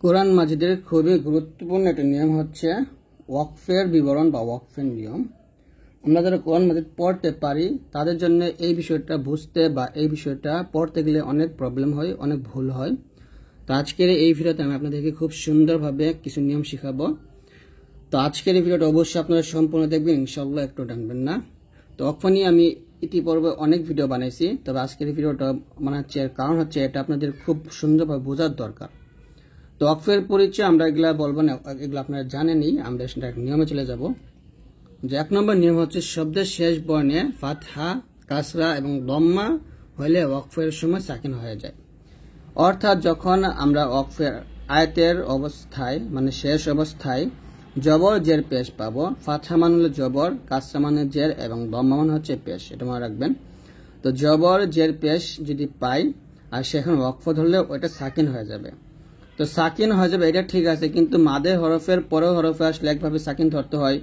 কোরআন মাজিদের খুবই গুরুত্বপূর্ণ একটা নিয়ম হচ্ছে ওয়াকফের বিবরণ বা ওয়াকফের নিয়ম। আমরা যারা কোরআন মাজিদ পড়তে পারি তাদের জন্য এই বিষয়টা বুঝতে বা এই বিষয়টা পড়তে গেলে অনেক প্রবলেম হয়, অনেক ভুল হয়। তো আজকের এই ভিডিওতে আমি আপনাদেরকে খুব সুন্দরভাবে কিছু নিয়ম শেখাবো। তো আজকের এই ভিডিওটা অবশ্যই আপনারা সম্পূর্ণ দেখবেন, ইনশাআল্লাহ একটু টানবেন না। তো ওয়াকফ নিয়ে আমি ইতিপূর্বে অনেক ভিডিও বানাইছি, তবে আজকের এই ভিডিওটা বানাচ্ছি এর কারণ হচ্ছে এটা আপনাদের খুব সুন্দরভাবে বোঝার দরকার। তো ওয়াকফের পরিচয় আমরা এগুলা বলবো না, এগুলো আপনারা জানেনই। আমরা সেটা নিয়মে চলে যাব। যে 1 নম্বর নিয়ম হচ্ছে শব্দের শেষ বর্ণে ফাতহা, কাসরা এবং দম্মা হলে ওয়াকফের সময় সাকিন হয়ে যায়। অর্থাৎ যখন আমরা ওয়াকফের আয়াতের অবস্থায় মানে শেষ অবস্থায় জবর জের পেশ পাবো। ফাতহা মানে হলো জবর, কাসরা মানে জের এবং দম্মা মানে হচ্ছে পেশ, এটা মনে রাখবেন। তো জবর জের পেশ যদি পাই আর সেখানে ওয়াকফ ধরলে ওইটা সাকিন হয়ে যাবে। তো সাকিন হয়ে যাবে এটা ঠিক আছে, কিন্তু মাদের হরফের পরেও হরফে আসলে একভাবে সাকিন ধরতে হয়,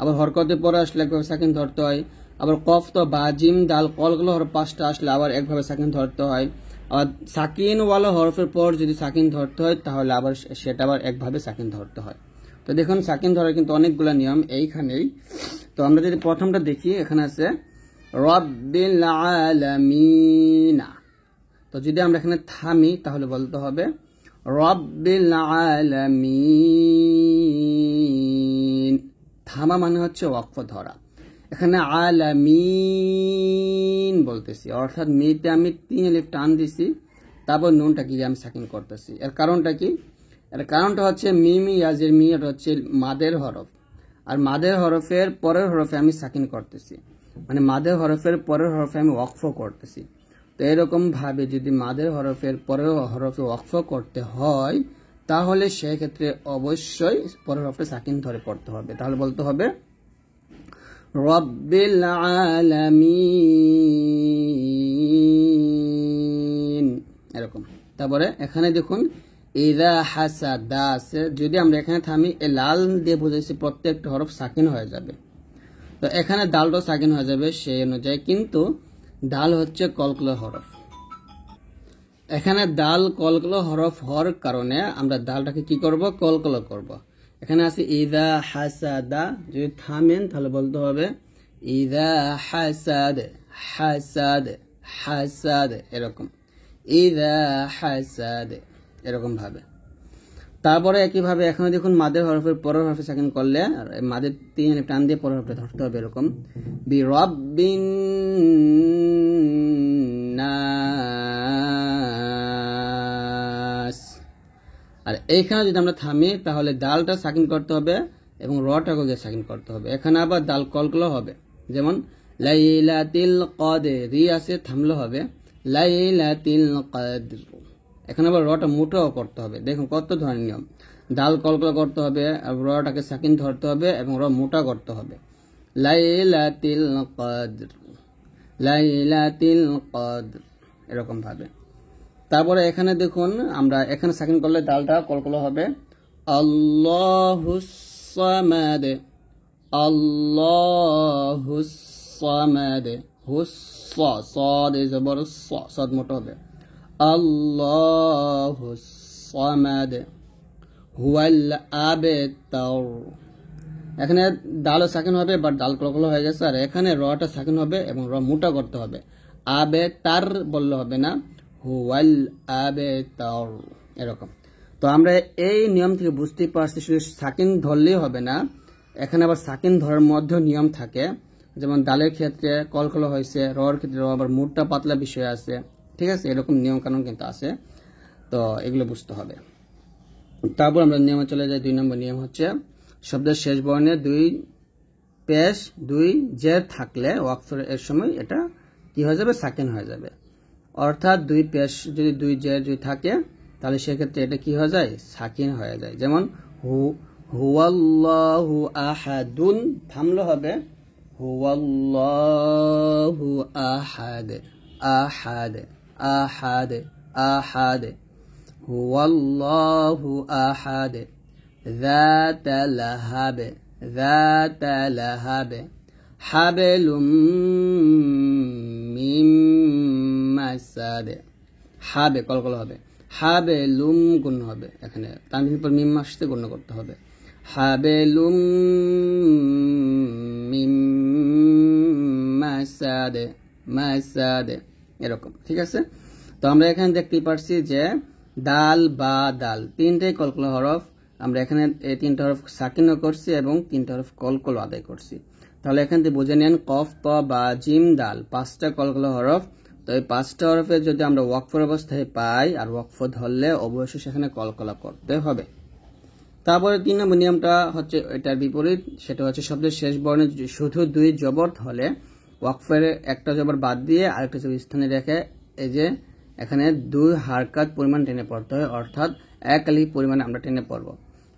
আবার হরকতের পরে আসলে একভাবে সাকিন ধরতে হয়, আবার কফ তো বা জিম দাল কলগুলো হরফ 5টা আসলে আবার একভাবে সাকিন ধরতে হয়। আবার সাকিনওয়ালা হরফের পর যদি সাকিন ধরতে হয় তাহলে আবার সেটা আবার একভাবে সাকিন ধরতে হয়। তো দেখুন সাকিন ধরার কিন্তু অনেকগুলো নিয়ম এইখানেই। তো আমরা যদি প্রথমটা দেখি, এখানে আছে রব্বিল আলামিন। তো যদি আমরা এখানে থামি তাহলে বলতে হবে রব্বিল আলামিন। থামা মানে হচ্ছে ওয়াকফ ধরা। এখানে আলামিন বলতেছি, অর্থাৎ মিতে আমি 3 আলিফ টান দিছি, তারপর নুনটাকে আমি সাকিন করতেছি। এর কারণটা কি? এর কারণটা হচ্ছে মিমি ইয়াজের মি, এটা হচ্ছে মাদের হরফ, আর মাদের হরফের পরের হরফে আমি সাকিন করতেছি, মানে মাদের হরফের পরের হরফে আমি ওয়াকফ করতেছি। তো এরকম ভাবে যদি মাদের হরফের পরের হরফে ওয়াকফ করতে হয় তাহলে সেক্ষেত্রে অবশ্যই পরের হরফে সাকিন ধরে পড়তে হবে। তাহলে বলতে হবে রব্বিল আলামিন, এরকম। তারপরে এখানে দেখুন ইযা হাসাদা আছে, যদি আমরা এখানে থামি এ লাল দিয়ে বুঝাইছি প্রত্যেকটা হরফ সাকিন হয়ে যাবে। তো এখানে দালটা সাকিন হয়ে যাবে সেই অনুযায়ী, কিন্তু দাল হচ্ছে কলকলা হরফ। এখানে দাল কলকলা হরফ হওয়ার কারণে আমরা দালটাকে কি করব? কলকলা করব। এখানে আছে ইযা হাসাদা, যদি থামেন তাহলে বলতে হবে ইযা হাসাদ, হাসাদ, হাসাদ, এরকম ইযা হাসাদ, এরকম ভাবে। তারপরে একইভাবে এখানে দেখুন মাদের হরফের পরের হরফে সাকিন করলে মাদের 3 আলিফ টান দিয়ে পরের হরফে ধরতে হবে, এরকম বি রব্বিন নাস। আর এইখানে যদি আমরা থামি তাহলে দালটা সাকিন করতে হবে এবং রটাকে গিয়ে সাকিন করতে হবে। এখানে আবার দাল কলকলা হবে, যেমন লাইলাতিল কদর আছে, থামলে হবে লাইলাতিল কদর। এখানে আবার রটা মোটাও করতে হবে। দেখুন কত ধরনের নিয়ম, দাল কলকলা করতে হবে, রটাকে সাকিন ধরতে হবে এবং র মোটা করতে হবে। লাইলাতিল কদর, লাইলাতিল কদর, এরকম ভাবে। তারপরে এখানে দেখুন আমরা এখানে সাকিন করলে দালটা কলকলা হবে আল্লাহুস সামাদ, আল্লাহুস সামাদ, হুস সাদ এই জবর সাদ মোটা হবে আল্লাহুস সামাদ হুয়াল আবতার। এখানে দালও সাকিন হবে বাট দাল কলকলা হয়ে গেছে, আর এখানে রটা সাকিন হবে এবং র মোটা করতে হবে। আবে তার বললে হবে না, হুয়াল আবতার, এরকম। তো আমরা এই নিয়ম থেকে বুঝতেই পারছি শুধু সাকিন ধরলেই হবে না, এখানে আবার সাকিন ধরার মধ্যে নিয়ম থাকে। যেমন দালের ক্ষেত্রে কলকলা হয়েছে, রর ক্ষেত্রে আবার মোটা পাতলা বিষয় আছে, ঠিক আছে, এরকম নিয়ম কানুন কিন্তু আছে। তো এগুলো বুঝতে হবে। তারপর আমরা নিয়মে চলে যাই। 2 নম্বর নিয়ম হচ্ছে শব্দের শেষ বর্ণে 2 পেশ 2 জের থাকলে ওয়াকফের এর সময় এটা কি হয়ে যাবে? সাকিন হয়ে যাবে। অর্থাৎ 2 পেশ যদি 2 জের যদি থাকে তাহলে সেক্ষেত্রে এটা কি হয়ে যায়? সাকিন হয়ে যায়। যেমন হুয়াল্লাহু আহাদুন, থামলে হবে হুয়াল্লাহু আহাদ, আহাদ, আহাদ, আহাদ, হুয়াল্লাহু আহাদ। যাতা লাহাব, যাতা লাহাব, হাবলুম মিন মাসাদ, হাবে কলকলা হবে হাবেলুম গণ্য হবে, এখানে তানবিনের পর মিম আসতে গণ্য করতে হবে। হাবেলুম মিম মাসাদে মাসাদে, এরকম। ঠিক আছে, তো আমরা এখানে দেখতেই পারছি যে দাল বা দাল তিনটাই কলকলা হরফ। আমরা এখানে এই তিনটা হরফ সাকিনও করছি এবং তিনটা হরফ কলকল আদায় করছি। তাহলে এখান থেকে বুঝে নেন কফ ত বা জিম দাল পাঁচটা কলকলা হরফ। তো এই পাঁচটা হরফে যদি আমরা ওয়াকফের অবস্থায় পাই আর ওয়াকফ ধরলে অবশ্যই সেখানে কলকলা করতে হবে। তারপরে 3 নম্বর নিয়মটা হচ্ছে এটার বিপরীত, সেটা হচ্ছে শব্দের শেষ বর্ণে শুধু 2 জবর হলে ওয়াকফের একটা জবর বাদ দিয়ে আরেকটা জবর স্থানে রেখে এই যে এখানে 2 হারকাত পরিমাণ টেনে পড়তে হয়, অর্থাৎ 1 আলিফ পরিমাণ আমরা টেনে পড়ব।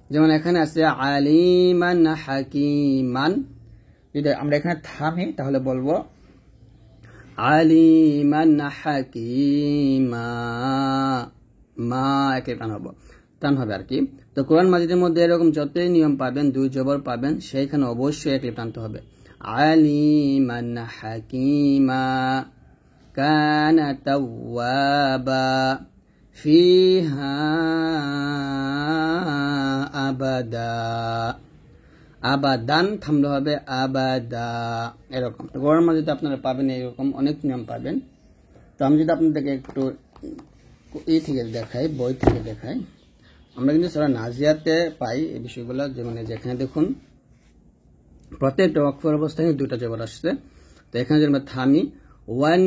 যেমন এখানে আছে আলিমান হাকিমান, যদি আমরা এখানে থামি তাহলে বলবো আলিমান হাকিমা, মা একে টান হবে আর কি। তো কোরআন মাজিদের মধ্যে এরকম যতই নিয়ম পাবেন 2 জবর পাবেন, সেইখানে অবশ্যই এক লিপ টানতে হবে। আলিমান হাকিমা কানা তাওয়াবা ফিহা আবাদা, আবাদান থামলে হবে আবাদা, এরকম। তো কোরআন মাজিদে আপনারা পাবেন এরকম অনেক নিয়ম পাবেন। তো আমি যদি আপনাদেরকে একটু থেকে দেখাই, বই থেকে দেখাই, আমরা কিন্তু সারা নাজিয়াতে পাই এই বিষয়গুলো। যেমন যেখানে দেখুন প্রত্যেকটা ওয়াকফের অবস্থায় 2টা জবর আসছে। তো এখানে যদি আমরা থামি ওয়ান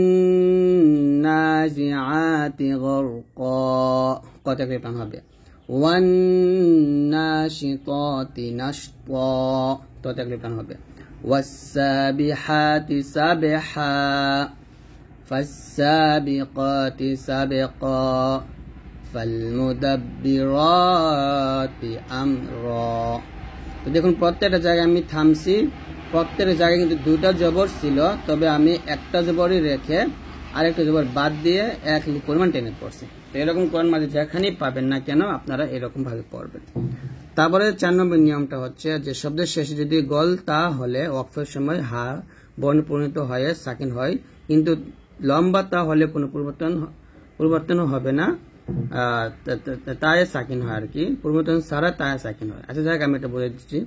নাজিআতি গরকা, কত করে টান হবে, ওয়ান নাশিতাতি নাশতা, কত করে টান হবে, ওয়াসসাবিহাতি সাবহা ফাসসাবিকাতি সাবকা ফালমুদাব্বিরাতি আমরা। তো দেখুন প্রত্যেকটা জায়গায় আমি থামছি, প্রত্যেকটা জায়গায় কিন্তু 2টা জবর ছিল, তবে আমি একটা জবরই রেখে আরেকটা জবর বাদ দিয়ে 1 লিপ পরিমাণ টেনে পড়ছি। তো এরকম কোরআন মাজিদ যেখানেই পাবেন না কেন আপনারা এরকম ভাবে পড়বেন। তারপরে 4 নম্বর নিয়মটা হচ্ছে যে শব্দের শেষে যদি গল তা হলে ওয়াকফের সময় হা বর্ণ পরিণত হয়ে সাকিন হয়, কিন্তু লম্বা তা হলে কোনো পরিবর্তন হবে না, তায়ে সাকিন হয় আর কি, পরিবর্তন ছাড়া তায়ে সাকিন হয়। আচ্ছা যাক আমি এটা বলে দিচ্ছি,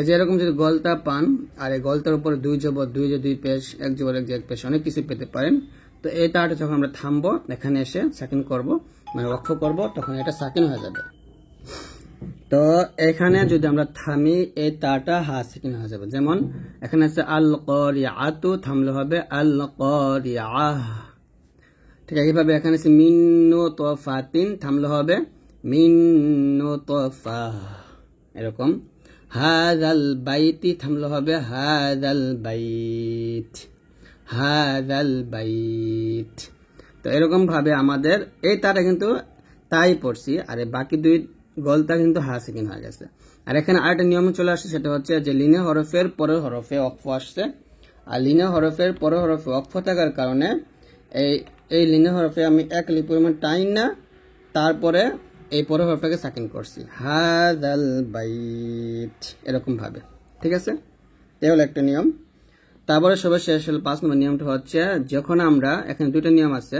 যে এরকম যদি গলতা পান আর এই গলতার উপরে 2 জবর 2 পেশ 1 জবর 1 পেশ অনেক কিছু পেতে পারেন। তো এই তাটা যখন আমরা থামবো এখানে এসে সাকিন করব, মানে ওয়াকফ করব, তখন এটা সাকিন হয়ে যাবে। তো এখানে যদি আমরা থামি এই তাটা হা সাকিন হয়ে যাবে। যেমন এখানে আছে আল করিআতু, থামলে হবে আল করিআহ। ঠিক একইভাবে এখানে আছে মিন নুতফাতিন, থামলে হবে মিন নুতফা, এরকম। হাযাল বাইতি, থামলে হবে হাযাল বাইত, হাযাল বাইত। তো এরকম ভাবে আমাদের এই তাটা কিন্তু তাই পড়ছি, আর বাকি 2 গলতা কিন্তু হা সাকিন হয়ে গেছে। আর এখানে আরেকটা নিয়ম চলে আসছে, সেটা হচ্ছে যে লিনে হরফের পরের হরফে ওয়াকফ আসছে, আর লিনে হরফের পরের হরফে ওয়াকফ থাকার কারণে এই লিনে হরফে আমি 1 লিপ পরিমাণ টাইম না, তারপরে এই পরের হরফটাকে সাকিন করছি হাযাল বাইত, এরকম ভাবে। ঠিক আছে, এই হলো একটা নিয়ম। তারপরে সবার শেষ হলো 5 নম্বর নিয়মটা হচ্ছে যখন আমরা এখানে 2টা নিয়ম আছে,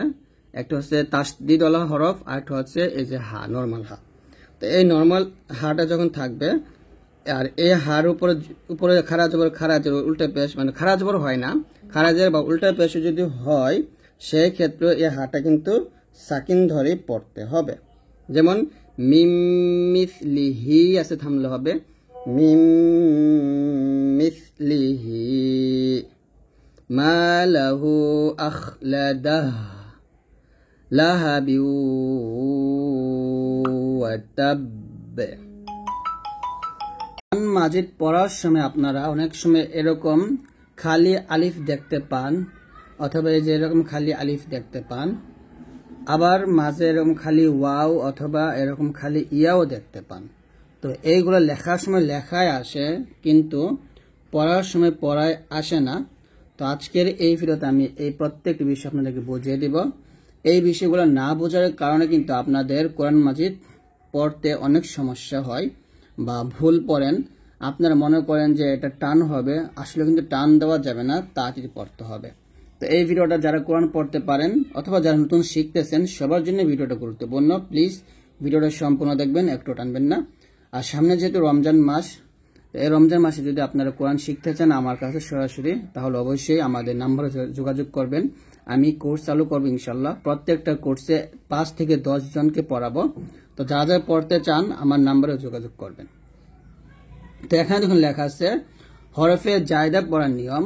একটা হচ্ছে তাসদিদ ওয়ালা হরফ আর একটা হচ্ছে এই যে হা, নরমাল হা। তো এই নরমাল হাটা যখন থাকবে আর এই হার উপরে খাড়া জবর উল্টা পেশ, মানে খাড়া জবর হয় না, খাড়া জের বা উল্টা পেশ যদি হয় সেই ক্ষেত্রে এই হাটা কিন্তু সাকিন ধরে পড়তে হবে। যেমন মিম মিসলিহি আছে, থামলে হবে মিম মিসলিহি, মা লাহু আখলাদাহ লাহাবিউ ওয়া তাব। কোরআন মাজিদ পড়ার সময় আপনারা অনেক সময় এরকম খালি আলিফ দেখতে পান, অথবা এই যে এরকম খালি আলিফ দেখতে পান, আবার মাঝে এরকম খালি ওয়াও অথবা এরকম খালি ইয়াও দেখতে পান। তো এইগুলো লেখার সময় লেখায় আসে, কিন্তু পড়ার সময় পড়ায় আসে না। তো আজকের এই ভিডিওতে আমি এই প্রত্যেকটি বিষয় আপনাদেরকে বুঝিয়ে দিব। এই বিষয়গুলো না বোঝার কারণে কিন্তু আপনাদের কোরআন মাজিদ পড়তে অনেক সমস্যা হয় বা ভুল পড়েন। আপনারা মনে করেন যে এটা টান হবে, আসলে কিন্তু টান দেওয়া যাবে না, তাড়াতাড়ি পড়তে হবে। তো এই ভিডিওটা যারা কোরআন পড়তে পারেন অথবা যারা নতুন শিখতেছেন সবার জন্য ভিডিওটা গুরুত্বপূর্ণ। প্লিজ ভিডিওটা সম্পূর্ণ দেখবেন, একটু টানবেন না। আর সামনে যেহেতু রমজান মাস, এই রমজান মাসে যদি আপনারা কোরআন শিখতে চান আমার কাছে সরাসরি, তাহলে অবশ্যই আমাদের নাম্বারে যোগাযোগ করবেন। আমি কোর্স চালু করবো ইনশাল্লাহ। প্রত্যেকটা কোর্সে 5 থেকে 10 জনকে পড়াবো। তো যারা যারা পড়তে চান আমার নাম্বারে যোগাযোগ করবেন। তো এখানে দেখুন লেখা আছে হরফে জায়দা পড়ার নিয়ম।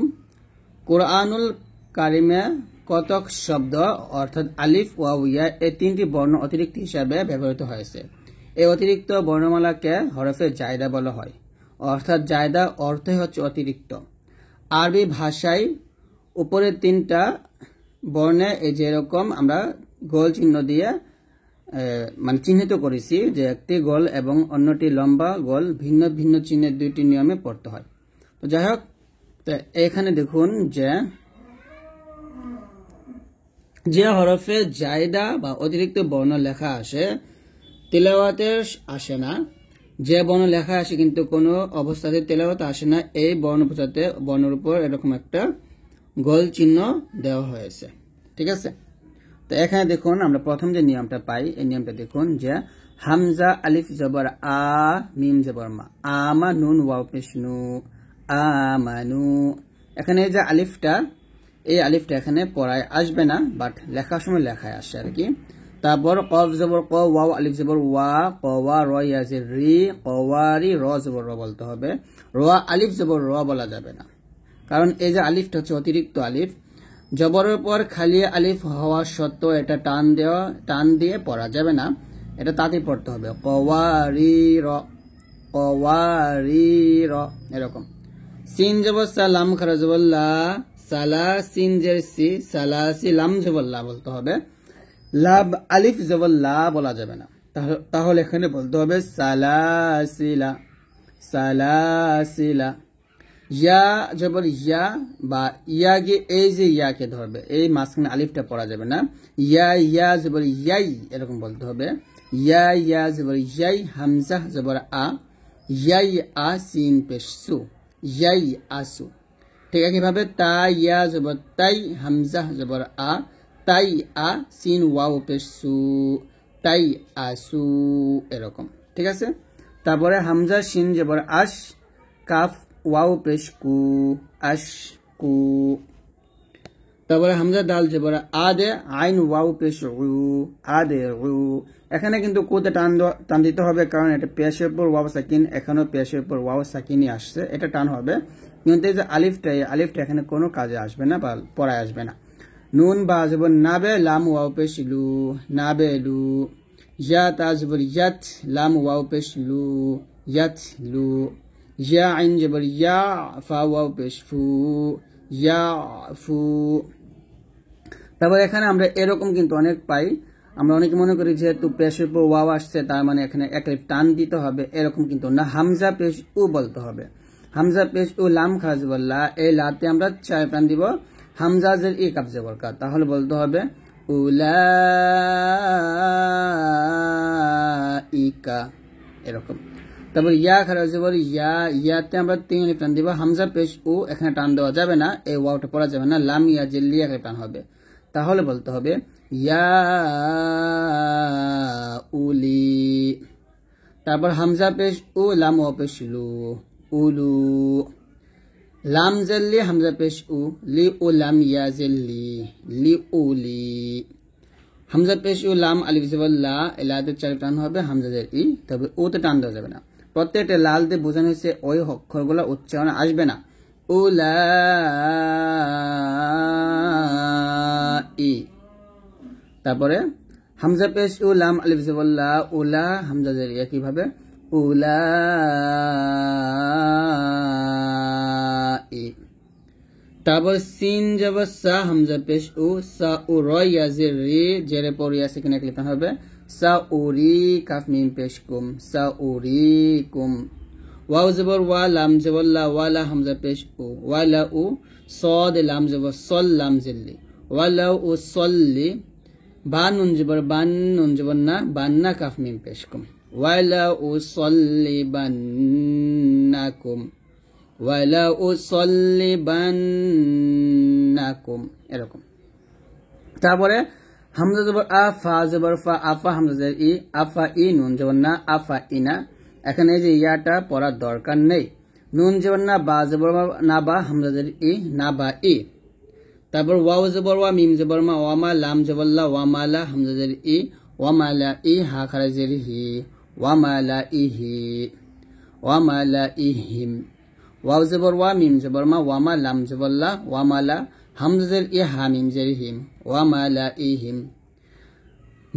কোরআনুল কারিমে কতক শব্দ অর্থাৎ আলিফ ওয়াও ইয়া এই 3টি বর্ণ অতিরিক্ত হিসাবে ব্যবহৃত হয়েছে। এই অতিরিক্ত বর্ণমালাকে হরফে জায়দা বলা হয়, অর্থাৎ জায়দা অর্থই হচ্ছে অতিরিক্ত। আরবি ভাষায় উপরের 3টা বর্ণে এই যেরকম আমরা গোল চিহ্ন দিয়ে মানে চিহ্নিত করেছি যে একটি গোল এবং অন্যটি লম্বা গোল, ভিন্ন ভিন্ন চিহ্নের 2টি নিয়মে পড়তে হয়। তো যাই হোক, এখানে দেখুন যে হরফে জায়দা বা অতিরিক্ত বর্ণ লেখা আসে তেলাওয়াতে আসে না, যে বর্ণ লেখা আসে কিন্তু কোনো অবস্থাতে তেলাওয়াতে আসে না, এই বর্ণ বোঝাতে বর্ণের উপর এরকম একটা গোল চিহ্ন দেওয়া হয়েছে। ঠিক আছে। তো এখানে দেখুন আমরা প্রথম যে নিয়মটা পাই, এই নিয়মটা দেখুন যে হামজা আলিফ জবর আ মিম জবর মা, আমা নুন ওয়াও পেশ নু, আমানু। এখানে যে আলিফটা, এই আলিফটা এখানে পড়ায় আসবে না, বাট লেখার সময় লেখায় আসে আর কি। তারপর কফ জবর ক, ওয়াও আলিফ জবর ওয়া, কওয়া র ইয়াজির রি, কওয়ারি র জবর র বলতে হবে। র আলিফ জবর র বলা যাবে না, কারণ এই যে আলিফটা হচ্ছে অতিরিক্ত আলিফ। জবরের পর খালি আলিফ হওয়া সত্ত্বেও এটা টান দিয়ে পড়া যাবে না, এটা তাতে পড়তে হবে। কওয়ারি র, কওয়ারি র, এরকম। সিন জবর সা, লাম খারা জবর লা, সালা সিন জের সি, সালাসি লাম জবর লা বলতে হবে। লাব আলিফ জবর লা বলা যাবে না, তাহলে এখানে বলতে হবে সালাসিলা, সালাসিলা। ইয়া জবর ইয়া বা ইয়াকে, এই যে ইয়াকে ধরবে, এই মাঝখানে আলিফটা পড়া যাবে না। ইয়া ইয়া জবর ইয়াই এরকম বলতে হবে। ইয়া ইয়া জবর ইয়াই, হামজা জবর আ, ইয়াই আ সিন পেশ সু, ইয়াই আসু। ঠিক একইভাবে তা ইয়া জবর তাই, হামজা জবর আ, তাই আ সিন ওয়াও পেশ সু, তাই আসু, এরকম। ঠিক আছে। তারপরে হামজা শিন জবর আশ, কাফ ওয়াও পেশ কু, আশ কু। তারপরে হামজা দাল জবর আদে, আইন ওয়াও পেশ উ, আদে উ। এখানে কিন্তু কুতে টান দিতে হবে, কারণ এটা পেশের পর ওয়াও সাকিন, এখানেও পেশের পর ওয়াও সাকিনই আসছে, এটা টান হবে। কিন্তু এই যে আলিফটা এখানে কোনো কাজে আসবে না বা পড়ায় আসবে না। নুন বা জবর নাবে, লাম ওয়াও পেশ লু, নাবে লু। ইয়া তা জবর ইয়াত, লাম ওয়াও পেশ লু, ইয়াত লু। ইয়া আইন জবর ইয়া, ফা ওয়াও পেশ ফু, ইয়া ফু। তারপর এখানে আমরা এরকম কিন্তু অনেক পাই, আমরা অনেকে মনে করি যেহেতু পেশের পর ওয়াও আসছে তার মানে এখানে এক টান দিতে হবে, এরকম কিন্তু না। হামজা পেশ উ বলতে হবে। হামজা পেশ উ, লাম খাজ বললা, এই লাতে আমরা 4 টান দিব। হামজা জের ই কাব জবর কা, তাহলে বলতে হবে উলাইকা, এরকম। তারপর ইয়া খারা জবর ইয়া, ইয়াতে আমরা 3 আলিফ টান দিব। হামজা পেশ উ, এখানে টান দেওয়া যাবে না, এই ওয়াওটা পড়া যাবে না। লাম ইয়া জের লি একটা টান হবে, তাহলে বলতে হবে ইয়া উলি। তারপর হামজা পেশ উ, লাম ওয়া পেশ লু, উলু। লাম জেল্লি, হামজা পেশ উ, লি উ লাম ইয়া জেল্লি, লি উলি। হামজা পেশ উ, লাম আলিফ জবর লা, এলাতে 4 টান হবে, হামজা জের ই, তবে ওতে টান দেওয়া যাবে না। প্রত্যেকটা লাল দিয়ে বোঝানো হয়েছে ওই অক্ষরগুলো উচ্চারণ আসবে না। উলা ই। তারপরে হামজা পেশ উ, লাম আলিফ জবর লা, উলা, হামজা জের ই, একইভাবে উলা ই। তারপর সিন জবর সা, হামজা পেশ উ, সা উ র ইয়াজির রি, জেরে পর ইয়া সেখানে এক লিখতে হবে। সা উরি, কাফ মিম পেশ কুম, সা উরি কুম। ওয়াও জবর ওয়া, লাম জবর লা, ওয়ালা হামজা পেশ উ, ওয়ালা উ। সদ লাম জবর সল, লাম জিল্লি, ওয়ালা উ সল্লি। বা নুন জবর বান, নুন জবর না, বান্না, কাফ মিম পেশ কুম, ওয়ালা উ সল্লি বান্নাকুম, ওয়ালা উসাল্লিবান্নাকুম, এরকম। তারপরে হামজা জবর আ, ফা জবর ফা, আফা হামজা জবর ই, আফা ই, নুন জবর না, আফা ইনা। এখানে এই যে ইয়াটা পড়ার দরকার নেই। নুন জবর না, বা জবর না, বা হামজা জবর ই, না বা ই। তারপর ওয়াও জবর ওয়া, মিম জবর মা, ওয়ামা, লাম জবর লা, ওয়ামালা হামজা জবর ই, ওয়ামালা ই, হা খারা জের হি, ওয়ামালা ইহি, ওয়ামালা ইহিম। ওয়াও জবর ওয়া, মিম জবর মা, ওয়ামা, লাম জবর লা, ওয়ামালা হামজা জের ই, হা মিম জের হিম, ওয়ামালা ইহিম।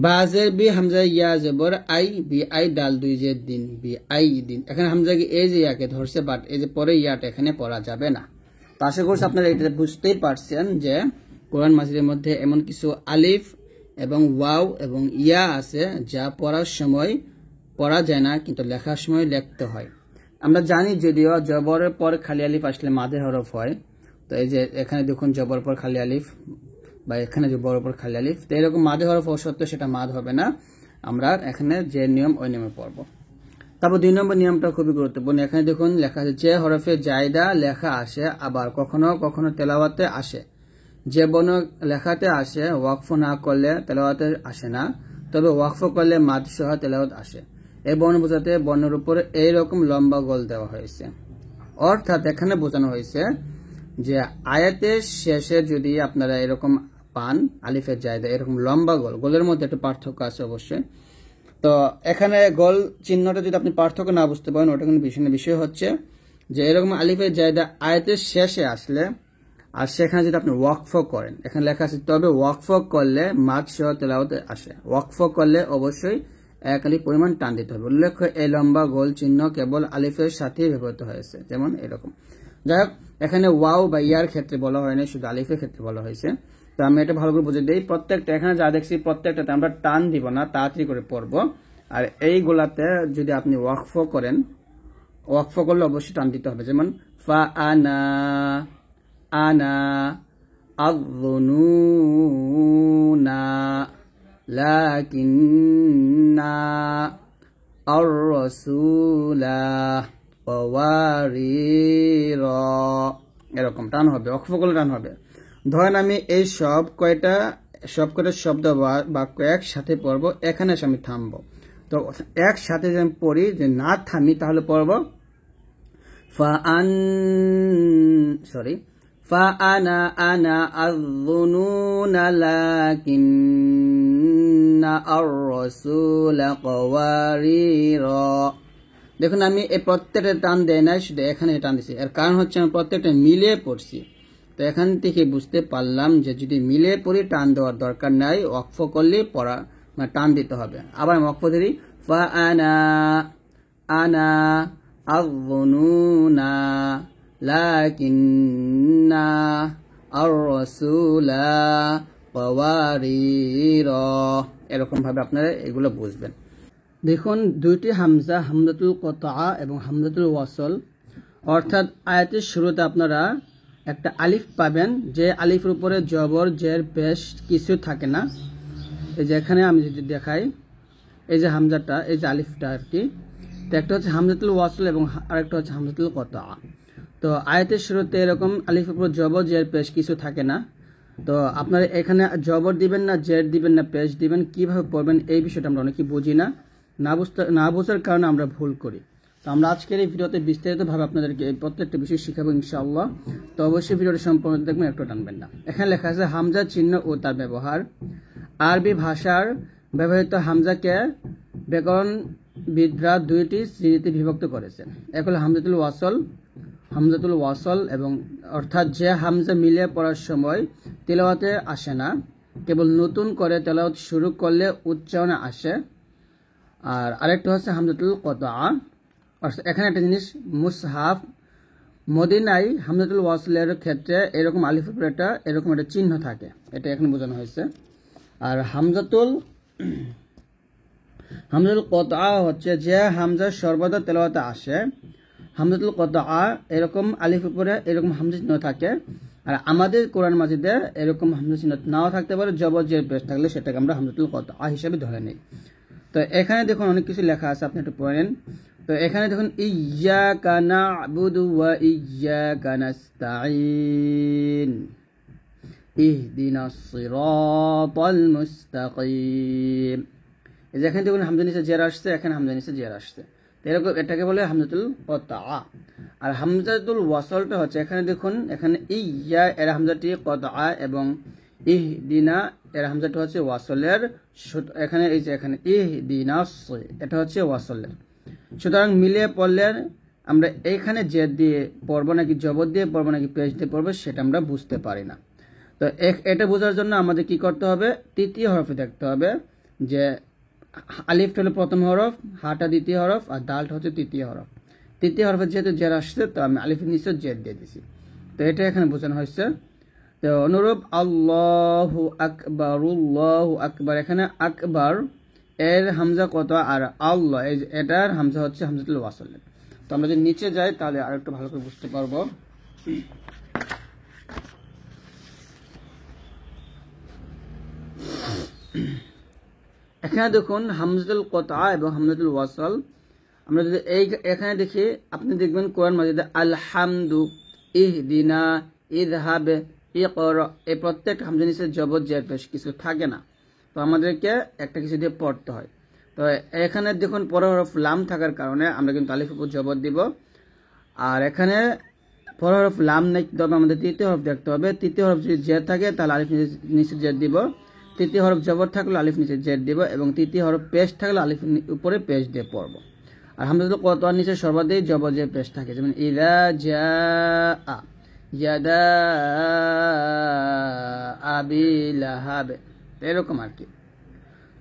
বাজের বি, হামজা ইয়া জবর আই, বি আই, ডাল দুই জের দিন, বি আই দিন। এখানে হামজাকে এই যে ইয়াকে ধরছে, বাট এই যে পরে ইয়াটা এখানে পড়া যাবে না। তো আশা করছি আপনারা এটা বুঝতেই পারছেন যে কোরআন মাজিদের মধ্যে এমন কিছু আলিফ এবং ওয়াও এবং ইয়া আছে যা পড়ার সময় পড়া যায় না, কিন্তু লেখার সময় লিখতে হয়। আমরা জানি যদিও জবরের পর খালি আলিফ আসলে মাদে হরফ হয়। তো এই যে এখানে দেখুন জবর পর খালি আলিফ, বা এখানে জবরের পর খালি আলিফ, তো এরকম মাদে হরফ হওয়া সত্ত্বেও সেটা মাদ হবে না। আমরা এখানে যে নিয়ম ওই নিয়মে পড়বো। তারপর 2 নম্বর নিয়মটা খুবই গুরুত্বপূর্ণ। এখানে দেখুন লেখা আছে যে হরফে জায়দা লেখা আসে, আবার কখনো কখনো তেলাওয়াতে আসে। যে বর্ণ লেখাতে আসে ওয়াকফ না করলে তেলাওয়াতে আসে না, তবে ওয়াকফ করলে মাদ সহ তেলাওয়াত আসে। এই বর্ণ বোঝাতে বর্ণের উপরে এইরকম লম্বা গোল দেওয়া হয়েছে। অর্থাৎ এখানে বোঝানো হয়েছে যে আয়াতের শেষে যদি আপনারা এরকম পান আলিফের জায়দা এরকম লম্বা গোল, গোলের মধ্যে একটা পার্থক্য আছে অবশ্যই। তো এখানে গোল চিহ্নটা যদি আপনি পার্থক্য না বুঝতে পারেন, ওটা কিন্তু বিষয় হচ্ছে যে এরকম আলিফের জায়দা আয়াতের শেষে আসলে, আর সেখানে যদি আপনি ওয়াকফ করেন, এখানে লেখা আছে তবে ওয়াকফ করলে মাদ সহ তেলাওয়াতে আসে। ওয়াকফ করলে অবশ্যই এক আলিফ পরিমাণ টান দিতে হবে। উল্লেখ্য এই লম্বা গোল চিহ্ন কেবল আলিফের সাথেই ব্যবহৃত হয়েছে, যেমন এরকম। যাই হোক, এখানে ওয়াও বা ইয়ার ক্ষেত্রে বলা হয়নি, শুধু আলিফের ক্ষেত্রে বলা হয়েছে। তো আমি এটা ভালো করে বুঝে দিই। প্রত্যেকটা এখানে যা দেখছি প্রত্যেকটাতে আমরা টান দিব না, তাড়াতাড়ি করে পড়ব। আর এইগুলাতে যদি আপনি ওয়াকফ করেন, ওয়াকফ করলে অবশ্যই টান দিতে হবে। যেমন ফা আনা, আনা, আযুনুনা, লাকিন্না, আর-রাসূলা, ওয়ারিরা, এরকম টান হবে। ওয়াকফ করলে টান হবে। ধরেন আমি এই সব কয়টা শব্দ বাক্য একসাথে পড়বো, এখানে এসে আমি থামবো। তো একসাথে যদি আমি পড়ি, যে না থামি, তাহলে পড়বো ফা আনা, আনা আযুনুনা, লাকিন্না আর-রাসূলা, ওয়ারিরা। দেখুন আমি এই প্রত্যেকটা টান দেয় নাই, শুধু এখানে টান দিছি। এর কারণ হচ্ছে আমি প্রত্যেকটা মিলিয়ে পড়ছি। তো এখান থেকে বুঝতে পারলাম যে যদি মিলে পড়ি টান দেওয়ার দরকার নাই, ওয়াকফ করলে পড়া মানে টান দিতে হবে। আবার আমি ওয়াকফ ধরি, ফা আনা, আনা আযুনুনা, লাকিন্না আর-রাসূলা, ওয়ারিরা। এরকম ভাবে আপনারা এগুলো বুঝবেন। দেখুন দুইটি হামজা, হামজাতুল কতআ এবং হামজাতুল ওয়াসল, অর্থাৎ আয়াতের শুরুতে আপনারা একটা আলিফ পাবেন, যে আলিফের উপরে জবর জের পেশ কিছু থাকে না। এই যে এখানে আমি যদি দেখাই, এই যে হামজাটা, এই যে আলিফটা আর কি, তো একটা হচ্ছে হামজাতুল ওয়াসল এবং আরেকটা হচ্ছে হামজাতুল কতআ। তো আয়াতের শুরুতে এরকম আলিফের উপর জবর জের পেশ কিছু থাকে না। তো আপনারা এখানে জবর দিবেন না, জের দিবেন না, পেশ দিবেন, কিভাবে পড়বেন এই বিষয়টা আমরা অনেকেই বুঝি না, না বোঝার কারণে আমরা ভুল করি। তো আমরা আজকের এই ভিডিওতে বিস্তারিতভাবে আপনাদেরকে এই প্রত্যেকটা বিষয় শিখাবো ইনশাআল্লাহ। তো অবশ্যই ভিডিওটি সম্পূর্ণ দেখবেন, একটু টানবেন না। এখানে লেখা আছে হামজা চিহ্ন ও তার ব্যবহার। আরবি ভাষার ব্যবহৃত হামজাকে ব্যাকরণবিদরা দুইটি শ্রেণীতে বিভক্ত করেছেন। এক হলো হামজাতুল ওয়াসল, এবং অর্থাৎ যে হামজা মিলে পড়ার সময় তেলাওয়াতে আসে না, কেবল নতুন করে তেলাওয়াত শুরু করলে উচ্চারণে আসে। আর আরেকটা হচ্ছে হামজাতুল কতআ। এখানে একটা জিনিস, মুসহাফ মদিনায় হামজাতুল ওয়াসলের ক্ষেত্রে এরকম আলিফের উপরে এরকম একটা চিহ্ন থাকে, এটা এখানে বোঝানো হয়েছে। আর হামজাতুল কতআ হচ্ছে যে হামজা সর্বদা তেলাওয়াতে আসে। হামজাতুল কতআ এরকম আলিফের উপরে এরকম হামজা চিহ্ন থাকে। আর আমাদের কোরআন মাজিদে এরকম হামজা চিহ্ন নাও থাকতে পারে, জবর জের পেশ থাকলে সেটাকে আমরা হামজাতুল কতআ হিসেবে ধরে নিই। তো এখানে দেখুন অনেক কিছু লেখা আছে, আপনি একটু পড়ে নেন। তো এখানে দেখুন ইয়্যাকা না'বুদু ওয়া ইয়্যাকা নাস্তাঈন ইহদিনাস সিরাতাল মুস্তাকিম। এই যে এখানে দেখুন হামজা নিচে জের আসছে, এখানে হামজা নিচে জের আসছে, এরকম এটাকে বলে হামজাতুল কতআ। আর হামজাতুল ওয়াসলটা হচ্ছে এখানে দেখুন, এখানে ইয়া এর হামজাটি কতআ এবং ইহদিনা এর হামজাটা হচ্ছে ওয়াসলের। এখানে এই যে এখানে ইহদিনাস এটা হচ্ছে ওয়াসলের। সুতরাং মিলিয়ে পড়লে আমরা এইখানে জেদ দিয়ে পড়বো নাকি জবর দিয়ে পড়বো নাকি পেশ দিয়ে পড়বো সেটা আমরা বুঝতে পারি না। তো এটা বোঝার জন্য আমাদের কি করতে হবে, তৃতীয় হরফে দেখতে হবে যে আলিফটা হলো প্রথম হরফ, হাটা দ্বিতীয় হরফ আর দালটা হচ্ছে তৃতীয় হরফ। তৃতীয় হরফে যেহেতু জের আসছে তো আমি আলিফের নিচে জেদ দিয়ে দিছি, তো এটা এখানে বোঝানো হয়েছে। তো অনুরূপ আল্লাহু আকবার, এখানে আকবার এর হামজা কত আর আল্লাহ এটার হামজা হচ্ছে হামজাতুল ওয়াসল। তো আমরা যদি নিচে যাই তাহলে আর একটু ভালো করে বুঝতে পারবো। এখানে দেখুন হামজাতুল কতআ এবং হামজাতুল ওয়াসল। আমরা যদি এখানে দেখি, আপনি দেখবেন কোরআন মাজিদে আলহামদু, ইহদিনা, ইযহাব, ইকরা, এই প্রত্যেকটা হামজা নিচে জবর জের পেশ কিছু থাকে না, তো আমাদেরকে একটা কিছু দিয়ে পড়তে হয়। তো এখানে দেখুন পরের হরফ লাম থাকার কারণে আমরা কিন্তু আলিফের উপর জবর দিব। আর এখানে পরের হরফ লাম নেই, তবে আমাদের তৃতীয় হরফ দেখতে হবে। তৃতীয় হরফ যদি জের থাকে তাহলে আলিফ নিচে জের দিব, তৃতীয় হরফ জবর থাকলে আলিফ নিচে জের দিব, এবং তৃতীয় হরফ পেশ থাকলে আলিফ উপরে পেশ দিয়ে পড়ব। আর হামজাতুল কতআর নিচে সর্বাধিক জবর জের পেশ থাকে, যেমন ইযা জাআ, ইয়াদা আবিলাহাব, এরকম আর কি।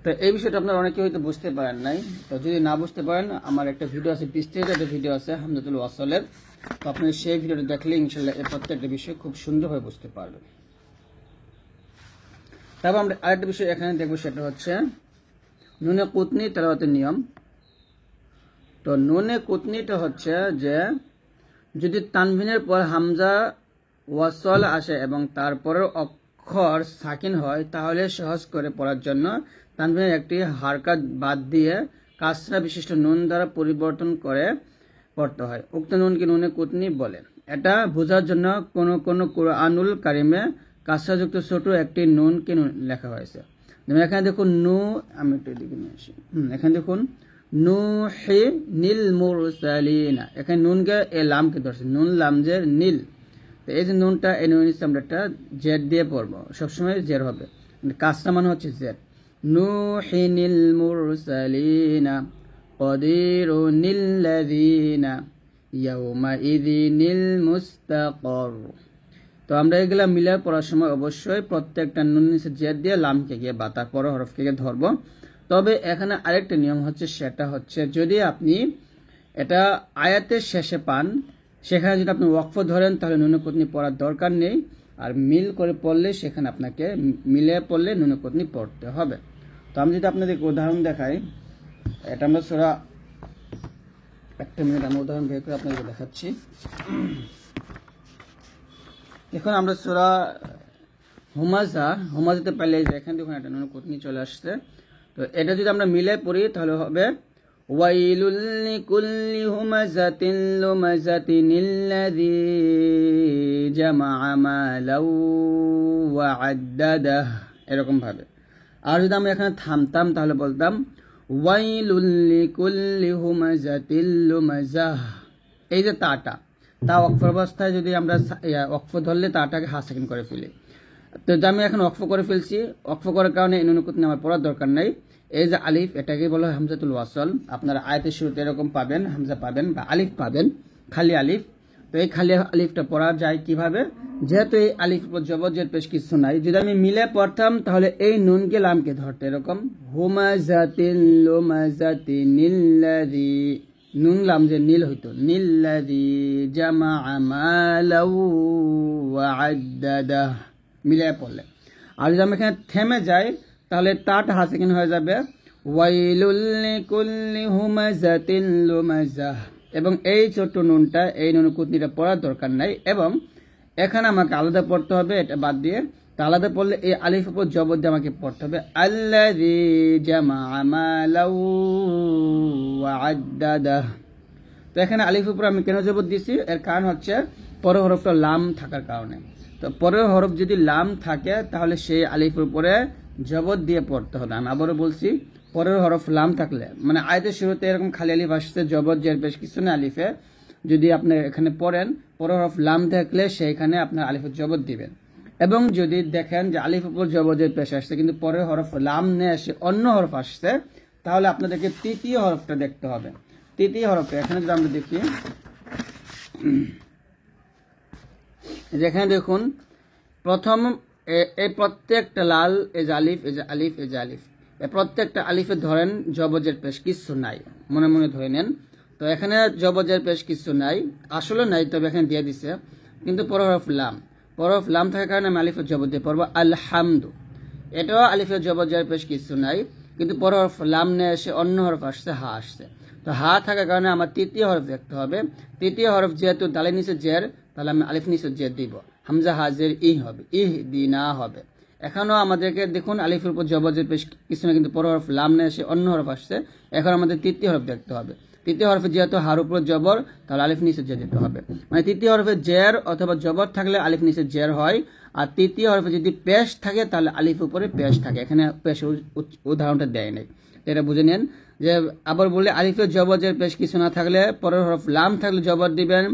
তো এই বিষয়টা আপনারা অনেকে হয়তো বুঝতে পারেন নাই। তো যদি না বুঝতে পারেন, আমার একটা ভিডিও আছে, বিস্তারিত একটা ভিডিও আছে হামজাতুল ওয়াসলের, তো আপনারা সেই ভিডিওটা দেখলে ইনশাআল্লাহ এই প্রত্যেকটা বিষয় খুব সুন্দরভাবে বুঝতে পারবেন। তারপর আমরা আরেকটা বিষয় এখানে দেখবো, সেটা হচ্ছে নুনে কুতনি তেলাওয়াতের নিয়ম। তো নুনে কুতনিটা হচ্ছে যে যদি তানভিনের পর হামজা ওয়াসল আসে এবং তারপরের অক্ষর সাকিন হয়, তাহলে সহজ করে পড়ার জন্য তানভিনের একটি হারকাত বাদ দিয়ে কাসরা বিশিষ্ট নুন দ্বারা পরিবর্তন করে পড়তে হয়। উক্ত নুনকে নুনে কুতনি বলে। এটা বোঝার জন্য কোন কোন কুরআনুল কারিমে কাসরাযুক্ত ছোট একটি নুনকে লেখা হয়েছে। যেমন এখানে দেখুন আমি একটু এদিকে নিয়ে আসি। এখানে দেখুন নুহিনিল মুরসালিনা, এখানে নুনকে এ লামকে ধরছে, নুন লাম জের নীল। তো এই যে নুনটা, এই নুন আমরা একটা জেড দিয়ে পড়বো, সবসময় জের হবে, কাসরা মানে হচ্ছে জেড। নুহিনিল মুরসালিনা কদিরুনিল লাযিনা ইয়াউমাইযিনিল মুস্তাকর। তো আমরা এগুলা মিলে পড়ার সময় অবশ্যই প্রত্যেকটা নুন নিচে জেদ দিয়ে লামকে গিয়ে বা তার পরের হরফকে গিয়ে ধরবো। তবে এখানে আরেকটা নিয়ম হচ্ছে, সেটা হচ্ছে যদি আপনি এটা আয়াতের শেষে পান, সেখানে যদি আপনি ওয়াকফ ধরেন তাহলে নুনে কুতনি পড়ার দরকার নেই, আর মিল করে পড়লে সেখানে আপনাকে মিলে পড়লে নুনে কুতনি পড়তে হবে। তো আমি যদি আপনাদের উদাহরণ দেখাই, এটা আমরা সূরা, একটা মিনিট আমি উদাহরণ বের করে আপনাদের দেখাচ্ছি। এখন আমরা সূরা হুমাজাতে পাইলে এখানে দেখুন একটা নুনে কুতনি চলে আসছে। তো এটা যদি আমরা মিলে পড়ি তাহলে হবে ওয়াইলুল লিকুল্লি হুমাজাতিন লুমাজাতিনিল্লাযী জামাআ মালাও ওয়া আদ্দাদাহ, এরকম ভাবে। আর যদি আমরা এখানে থামতাম তাহলে বলতাম ওয়াইলুল লিকুল্লি হুমাজাতিল লুমাজাহ। এই যে তা ওয়াকফ অবস্থায় যদি আমরা ওয়াকফ ধরলে তাটাকে হাসাকিন করে ফেলি। তো আমি এখন ওয়াকফ করে ফেলছি, ওয়াকফ করার কারণে নুন কুতনি আমার পড়ার দরকার নাই। এই যে আলিফ, এটাকে বলা হয় হামজাতুল ওয়াসল। আপনারা আয়াতের শুরুতে এরকম পাবেন, হামজা পাবেন বা আলিফ পাবেন, খালি আলিফ। তো এই খালি আলিফটা পড়া যায় কিভাবে, যেহেতু এই আলিফ উপর জবর জের পেশ কিছু নাই, যদি আমি মিলে পড়তাম তাহলে এই নুনকে লামকে ধরতে এরকম হুমাজাতিল লুমাজাতিনিল্লাযী, নুন লাম যে নীল হইতো, নিল্লাযী জামাআ মালাও ওয়া আদ্দাদাহ, মিলে পড়লে। আর যদি আমি এখানে থেমে যাই তাহলে তাটা হাসাকিন হয়ে যাবে ওয়াইলুল লিকুল্লি হুমাজাতিন লুমাজাহ। এবং এই ছোট্ট নুনটা, এই নুন কুতনিটা পড়ার দরকার নাই, এবং এখানে আমাকে আলাদা পড়তে হবে, এটা বাদ দিয়ে। তা আলাদা পড়লে এই আলিফ উপর জবর দিয়ে আমাকে পড়তে হবে আল্লাযী জামাআ মালাও ওয়া আদ্দাদাহ, তো এখানে আলিফের উপর আমি কেন জবর দিছি, এর কারণ হচ্ছে পরের হরফটা লাম থাকার কারণে। তো পরের হরফ যদি লাম থাকে তাহলে সেই আলিফের উপরে জবর দিয়ে পড়তে হবে। আমি আবারও বলছি, পরের হরফ লাম থাকলে, মানে আয়াতের শুরুতে এরকম খালি আলিফ আসছে, জবর জের পেশ কিছু না আলিফে, যদি আপনি এখানে পড়েন পরের হরফ লাম থাকলে সেইখানে আপনার আলিফের জবর দিবেন। এবং যদি দেখেন যে আলিফের উপর জবর জের পেশ আসছে কিন্তু পরের হরফ লাম নিয়ে এসে অন্য হরফ আসছে, তাহলে আপনাদেরকে তৃতীয় হরফটা দেখতে হবে। তৃতীয় হরফটা এখানে যদি আমরা দেখি, যেখানে দেখুন প্রথম এই প্রত্যেকটা লাল এই যে আলিফ, এই যে আলিফ, এই যে আলিফ, এই প্রত্যেকটা আলিফে ধরেন জবজের পেশ কিছু নাই, মনে মনে ধরে নেন। তো এখানে জবজের পেশ কিছু নাই, আসলে নাই, তবে এখানে দিয়ে দিছে। কিন্তু পরের হরফ লাম, পরের হরফ লাম থাকার কারণে আমি আলিফের জবর দিয়ে পড়বো আলহামদু। এটাও আলিফের জবজের পেশ কিছু নাই, কিন্তু পরের হরফ লাম নিয়ে এসে অন্য হরফ আসছে, হা আসছে। তো হা থাকার কারণে আমার তৃতীয় হরফ দেখতে হবে। তৃতীয় হরফ যেহেতু দালের নিচে জের, তাহলে আমি আলিফ নিচে জের দিব, হামজা হাজের ই হবে, ইহ দিনা হবে। এখনও আমাদেরকে দেখুন আলিফের উপর জবজের পেশ কিছু না, কিন্তু পরের হরফ লাম নিয়ে এসে অন্য হরফ আসছে। এখন আমাদের তৃতীয় হরফ দেখতে হবে। তৃতীয় হরফে যেহেতু হার উপর জবর, তাহলে আলিফ নিচে জের দিতে হবে। মানে তৃতীয় হরফে জের অথবা জবর থাকলে আলিফ নিচে জের হয়, আর তৃতীয় হরফে যদি পেশ থাকে তাহলে আলিফ উপরে পেশ থাকে। এখানে পেশ উদাহরণটা দেয় নাই, এটা বুঝে নেন। যে আবার বললে আলিফের জবজের পেশ কিছু না থাকলে পরের হরফ লাম থাকলে জবর দিবেন,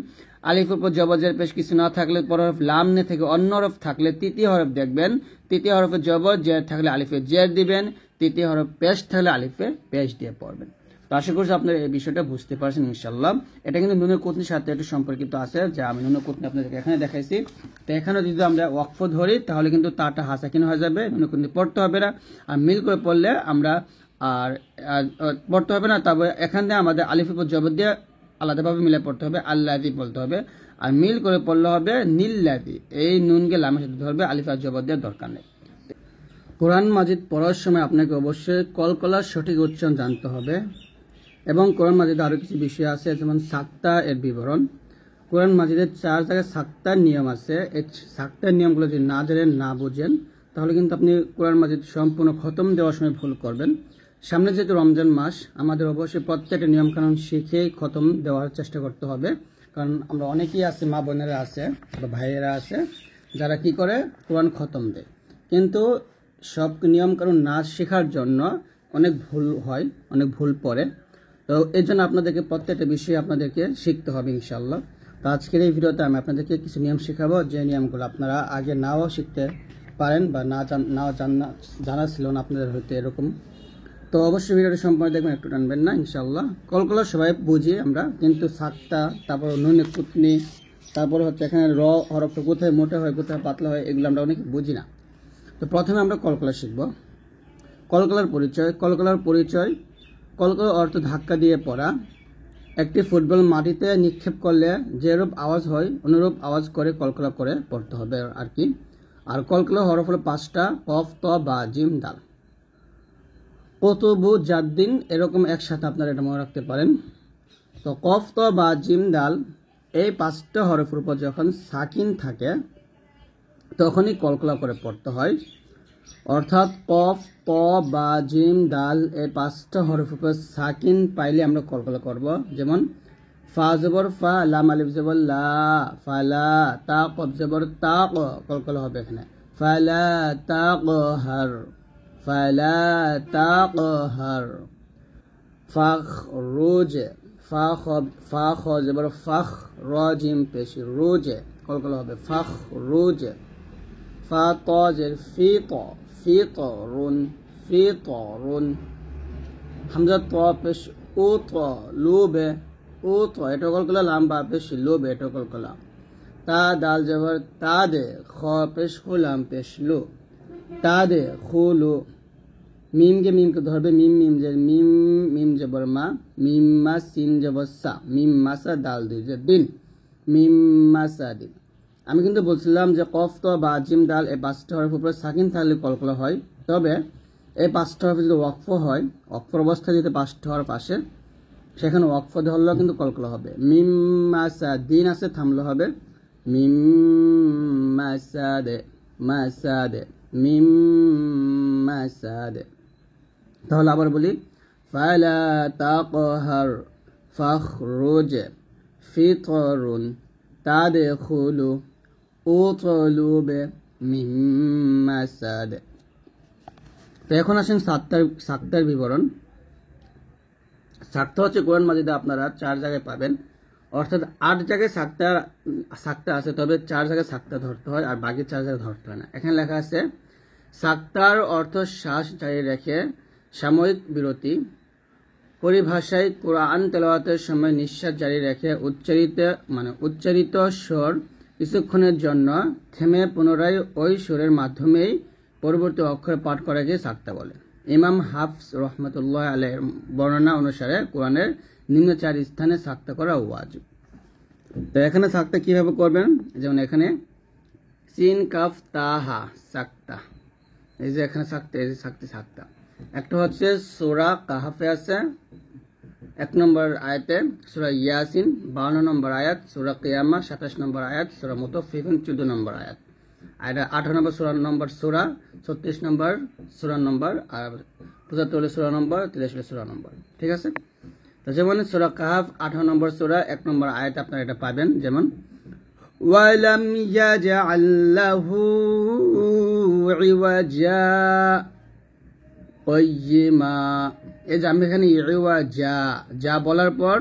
আলিফের উপর জবজের পেশ কিছু না থাকলে পরের হরফ লাম নে থেকে অন্য হরফ থাকলে তৃতীয় হরফ দেখবেন, তৃতীয় হরফে জবর জের থাকলে আলিফে জের দিবেন, তৃতীয় হরফ পেশ থাকলে আলিফে পেশ দিয়ে পড়বেন। তো আশা করছি আপনার এই বিষয়টা বুঝতে পারছেন ইনশাল্লাহ। এটা কিন্তু নুনের কুতনির সাথে একটু সম্পর্কিত আছে, যা আমি নুনের কুতনি আপনাদেরকে এখানে দেখাইছি। তো এখানে যদি আমরা ওয়াকফ ধরি তাহলে কিন্তু তাটা হাসাকিন হয়ে যাবে, নুনের কুতনি পড়তে হবে না। আর মিল করে পড়লে আমরা আর পড়তে হবে না। তবে এখান থেকে আমাদের আলিফের উপর জবর দিয়ে আলাদাভাবে মিলে পড়তে হবে, আল্লাদি বলতে হবে। আর মিল করে পড়লে হবে নীল্লাদি, এই নুনকে লামের সাথে ধরবে, আলিফ আর জবর দেওয়ার দরকার নেই। কোরআন মাজিদ পড়ার সময় আপনাকে অবশ্যই কলকলার সঠিক উচ্চারণ জানতে হবে। এবং কোরআন মাজিদে আরও কিছু বিষয় আছে, যেমন সাক্তা এর বিবরণ। কোরআন মাজিদের 4 জায়গায় সাক্তার নিয়ম আছে। এই সাক্তার নিয়মগুলো যদি না জানেন, না বুঝেন, তাহলে কিন্তু আপনি কোরআন মাজিদ সম্পূর্ণ খতম দেওয়ার সময় ভুল করবেন। সামনে যেহেতু রমজান মাস, আমাদের অবশ্যই প্রত্যেকটা নিয়মকানুন শিখেই খতম দেওয়ার চেষ্টা করতে হবে। কারণ আমরা অনেকেই আছে, মা বোনেরা আছে বা ভাইয়েরা আছে, যারা কি করে কোরআন খতম দেয়, কিন্তু সব নিয়মকানুন না শেখার জন্য অনেক ভুল হয়, অনেক ভুল পড়ে। তো এই জন্য আপনাদেরকে প্রত্যেকটা বিষয়ে আপনাদেরকে শিখতে হবে ইনশাল্লাহ। তো আজকের এই ভিডিওতে আমি আপনাদেরকে কিছু নিয়ম শেখাবো, যে নিয়মগুলো আপনারা আগে নাও শিখতে পারেন বা জানা ছিল না আপনাদের হয়তো এরকম। তো অবশ্যই ভিডিওটি সম্পূর্ণ দেখবেন, একটু টানবেন না ইনশাল্লাহ। কলকলা সবাই বুঝি আমরা, কিন্তু সাতটা, তারপর নুনে কুতনি, তারপরে হচ্ছে এখানে র হরফটা কোথায় মোটা হয় কোথায় পাতলা হয়, এগুলো আমরা অনেকে বুঝি না। তো প্রথমে আমরা কলকলা শিখব। কলকলার পরিচয়। কলকলার অর্থ ধাক্কা দিয়ে পড়া। একটি ফুটবল মাটিতে নিক্ষেপ করলে যেরূপ আওয়াজ হয় অনুরূপ আওয়াজ করে কলকলা করে পড়তে হবে আর কি। আর কলকলার হরফ হলো 5টা, কফ, ত, বা, জিম, দাল। কতবু জাদ্দিন, এরকম একসাথে আপনারা এটা মনে রাখতে পারেন। তো কফ, ত, বা, জিম, দাল এই 5টা হরফের উপর যখন সাকিন থাকে তখনই কলকলা করে পড়তে হয়। অর্থাৎ কফ, ত, বা, জিম, দাল এই 5টা হরফের উপর সাকিন পাইলে আমরা কলকলা করব। যেমন ফা জবর ফা, লাম আলিফ জবর লা, ফালা, তা কফ জবর তা, কলকলা হবে এখানে ফালা তাকহার, ফালা তাকহার। ফাখরুজ, ফা খ জবর ফাখ, র জিম পেশ রুজ, কলকলা হবে ফাখরুজ। ফা ত জের ফিতরুন, ফিতরুন। হামজা ত পেশ উত, লুবে, উত, এটা কলকলা। লাম বা পেশ লুবে, এটা কলকলা। তা দাল জবর তাদে, খ পেশ খুলাম পেশ লু, তাদে খুলু। মিমকে ধরবে, মিম যে মিম জবর মা, মিম মা সিন জবর সা, মিম মাসা দাল দুই যে দিন, মিম মাসা দিন। আমি কিন্তু বলছিলাম যে কফ, ত, বা, জিম, দাল এই 5টা হরফের উপরে সাকিন থাকলে কলকলা হয়। তবে এই 5টা হরফে যদি ওয়াকফ হয়, ওয়াকফ অবস্থায় যদি 5টা হরফ আসে, সেখানে ওয়াকফ ধরলেও কিন্তু কলকলা হবে। মিম মাসা দিন আছে, থামলে হবে মিম মাসাদে, মাসাদে, মিম মাসাদে। তাহলে আবার বলি ফালা তাকহার, ফাখরুজ, ফিতরুন, তাদখুলু, উতলুব মিন মাসাদ। তো এখন আসেন সাক্তার বিবরণ। সাক্তা হচ্ছে কোরআন মাজিদে আপনারা 4 জায়গায় পাবেন, অর্থাৎ 8 জায়গায় সাক্তা আছে, তবে 4 জায়গায় সাক্তা ধরতে হয় আর বাকি 4 জায়গায় ধরতে হয় না। এখানে লেখা আছে সাক্তার অর্থ শ্বাস জারি রেখে সাময়িক বিরতি, পরিভাষায় কোরআন তেলাওয়াতের সময় নিঃশ্বাস জারি রেখে উচ্চারিত স্বর কিছুক্ষণের জন্য থেমে পুনরায় ওই সুরের মাধ্যমেই পরবর্তী অক্ষর পাঠ করাকে সাক্তা বলে। ইমাম হাফস রহমতুল্লাহ আলাইহির বর্ণনা অনুসারে কোরআনের নিম্ন 4 স্থানে সাক্তা করা ওয়াজিব। তো এখানে সাক্তা কিভাবে করবেন, যেমন এখানে সিন কাফ তাহা সাক্তা, এই যে এখানে সাক্তা, এই যে সাক্তা। একটা হচ্ছে সূরা কাহাফে আছে 1 নম্বর আয়াতে, সূরা ইয়াসিন 52 নম্বর আয়াত, সূরা কিয়ামা 27 নম্বর আয়াত, সূরা মুতাফফিফিন 14 নম্বর আয়াত, আর 18 নম্বর সূরা 36 নম্বর সূরা নম্বর, আর 75 সূরা নম্বর, 83 সূরা নম্বর। ঠিক আছে, তো যেমন সূরা কাহাফ 18 নম্বর সূরা 1 নম্বর আয়াত আপনারা এটা পাবেন, যেমন ওয়ালাম ইয়াজআল লাহু ইওয়াজা কাইয়িমা। এই যে আমি এখানে যা বলার পর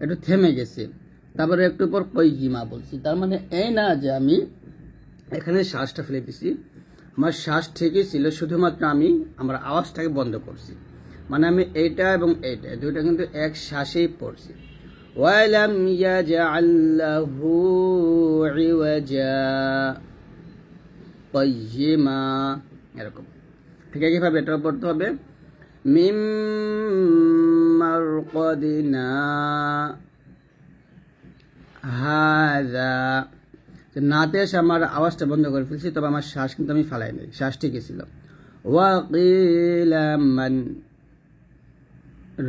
একটু থেমে গেছি, তারপরে একটু পর কাইয়িমা বলছি, তার মানে এই না যে আমি এখানে শ্বাসটা ফেলে দিছি, আমার শ্বাস ঠিকই ছিল, শুধুমাত্র আমি আমার আওয়াজটাকে বন্ধ করছি, মানে আমি এইটা এবং এইটা দুইটা কিন্তু এক শ্বাসেই পড়ছি। ওয়ালাম ইয়াজআল লাহু ইওয়াজা কাইয়িমা, এরকম। ঠিক একইভাবে এটাও পড়তে হবে, মিম মারকাদিনা হাযা। নাতে এসে আমার আওয়াজটা বন্ধ করে ফেলছি, তবে আমার শ্বাস কিন্তু আমি ফালাই নাই, শ্বাস ঠিকই ছিল। ওয়াকিলা মান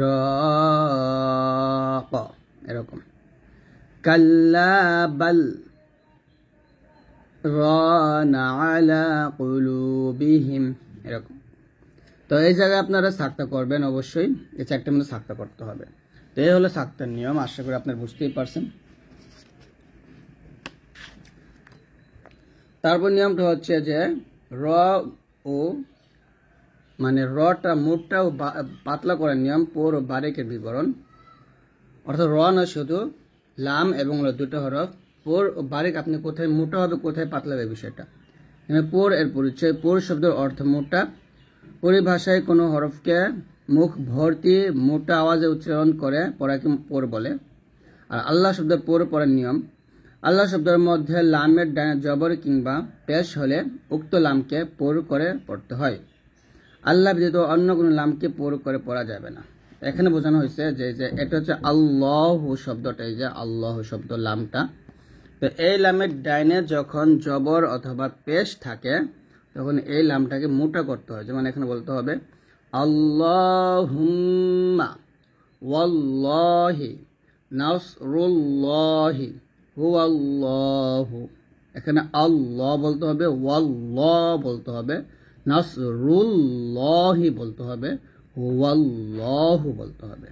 রাক, এরকম। কাল্লা বাল রানা আলা কুলুবিহিম, এরকম। তো এই জায়গায় আপনারা সাক্তা করবেন অবশ্যই, এই 4টার মধ্যে সাক্তা করতে হবে। তো এই হলো সাক্তার নিয়ম, আশা করি আপনারা বুঝতেই পারছেন। তারপর নিয়মটা হচ্ছে যে রটা মুখটা পাতলা করার নিয়ম, পোর ও বারিকের বিবরণ। অর্থাৎ না শুধু লাম এবং দুটো হরফ, পোর ও বারিক আপনি কোথায় মোটা হবে কোথায় পাতলা হবে বিষয়টা। পোর এর পরিচয়, পোর শব্দের অর্থ মোটা, পরিভাষায় কোনো হরফকে মুখ ভর্তি মোটা আওয়াজে উচ্চারণ করে পড়াকে পোর বলে। আর আল্লাহ শব্দের পোর পড়ার নিয়ম, আল্লাহ শব্দের মধ্যে লামের ডানে জবর কিংবা পেশ হলে উক্ত লামকে পোর করে পড়তে হয়। আল্লাহ ব্যতীত অন্য কোনো লামকে পোর করে পড়া যাবে না। এখানে বোঝানো হয়েছে যে এটা হচ্ছে আল্লাহু শব্দটা, এই যে আল্লাহু শব্দ লামটা, তো এই লামের ডাইনে যখন জবর অথবা পেশ থাকে তখন এই লামটাকে মোটা করতে হয়। যেমন এখানে বলতে হবে আল্লাহুম্মা ওয়াল্লাহি নাসরুল্লাহি হুয়াল্লাহু। এখানে আল্লাহ বলতে হবে, ওয়াল্লাহ বলতে হবে, নাসরুল্লাহি বলতে হবে, হুয়াল্লাহু বলতে হবে।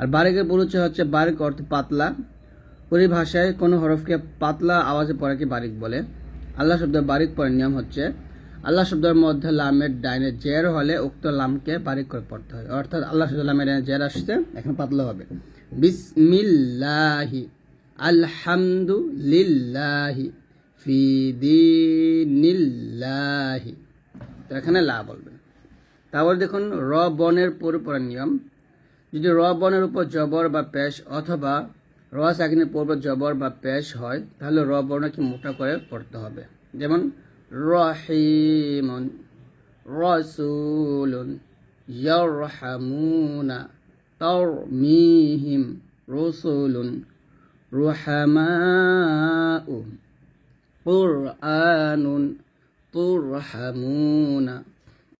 আর বারিকের পরিচয় হচ্ছে, বারিক অর্থ পাতলা, পরিভাষায় কোনো হরফকে পাতলা আওয়াজে পড়াকে বারিক বলে। আল্লাহ শব্দের বারিক পড়ার নিয়ম হচ্ছে, আল্লাহ শব্দের মধ্যে লামের ডাইনে জের হলে উক্ত লামকে বারিক করে পড়তে হয়। অর্থাৎ আল্লাহ শব্দের লামের ডাইনে জের আসছে, এখন পাতলা হবে। বিসমিল্লাহি, আলহামদুলিল্লাহি, ফি দীনিল্লাহি, তো এখানে লা বলবেন। তারপর দেখুন র বনের পড়ার নিয়ম। যদি র বনের উপর জবর বা পেশ অথবা র সাকিনের পূর্ব জবর বা পেশ হয় তাহলে র বর্ণকে মোটা করে পড়তে হবে। যেমন রহিমুন, রাসূলুন, ইয়ারহামুনা, তারমিহিম, রাসূলুন, রুহামাউ, কুরআনুন, তুরহামুনা,